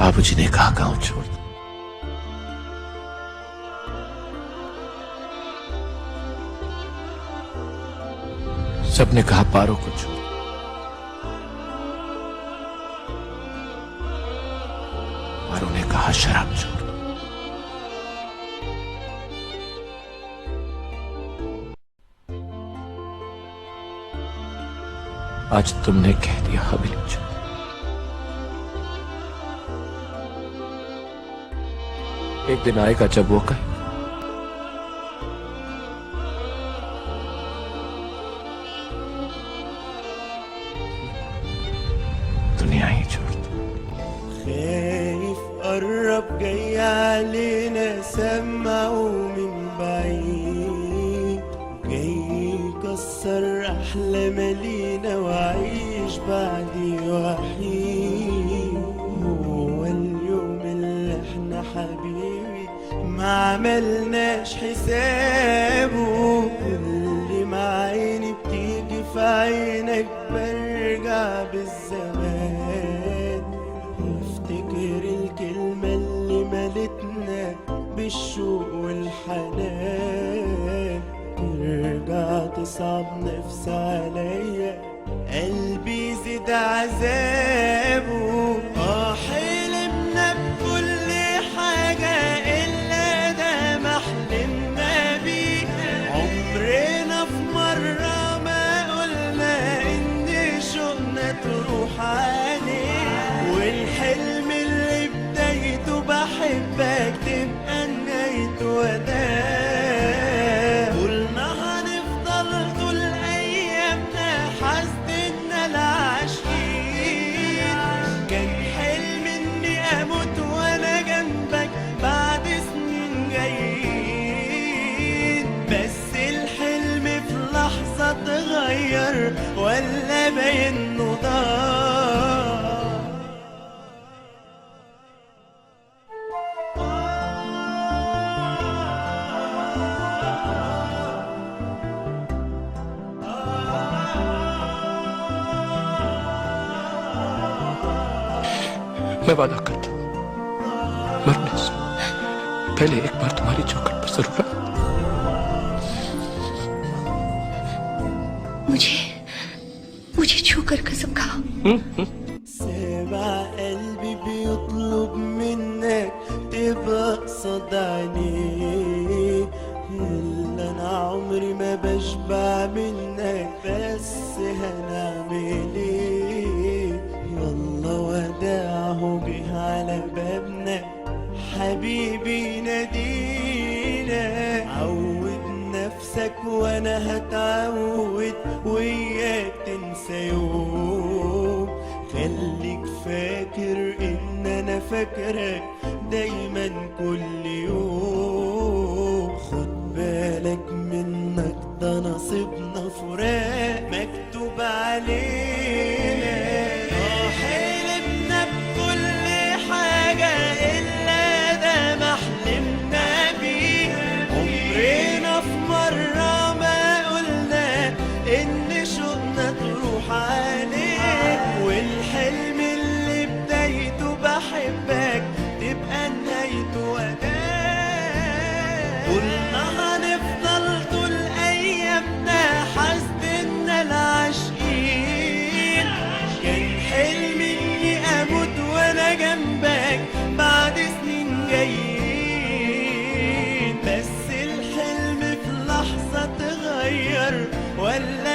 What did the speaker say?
बाबूजी ने कहा गांव छोड़ दो। सबने कहा पारो को छोड़। पारो ने कहा शराब छोड़। आज तुमने कह दिया हवेली छोड़। एक दिन आएगा जब वो कहे दुनिया ही छोड़ दो। خايف قرب جاي علينا سمعه من بعيد، جاي يكسر احلام لينا وعيش بعدي وحيد. هو اليوم اللي احنا حبيبي ما عملناش حسابه، كل ما عيني بتيجي في عينك برجع بالزمان، وافتكر الكلمة اللي ملتنا بالشوق والحنان. ترجع تصعب نفسي عليا قلبي يزيد عذابه. حلمنا بكل حاجة إلا ده ما حلمنا بيه، عمرنا في مرة ما قلنا إن شوقنا تروح عليه. والحلم اللي بدايته بحبك تبقى نهايته وداع، قلنا هنفضل طول أيامنا حاسدنا العاشقين. كان حلم إني أموت وأنا جنبك بعد سنين جايين، بس الحلم في لحظة اتغير ولا باين إنه ضاع. मैं वादा करता हूं मरने से पहले एक बार तुम्हारी चौखट पर जरूर आऊं। मुझे छूकर कसम खाओ। سامع قلبي بيطلب منك تبقى قصاد عينيه، اللي انا عمري ما بشبع منك، بس هنعمل ايه؟ يلا وداعه جه على بابنا حبيبي نادينا. عود نفسك وانا هتعود وياك تنسى يوم، خليك فاكر ان انا فاكرك دايما كل يوم. خد بالك منك ده نصيبنا فراق مكتوب علينا. حلمنا بكل حاجة إلا ده ما حلمنا بيه، عمرنا في مرة ما قلنا إن شوقنا تروح عليه. والحلم اللي بدايته بحبك تبقى نهايته وداع، قلنا هنفضل طول أيامنا حاسدنا العاشقين. كان حلمي إني أموت وأنا جنبك بعد سنين جايين، بس الحلم في لحظة اتغير ولا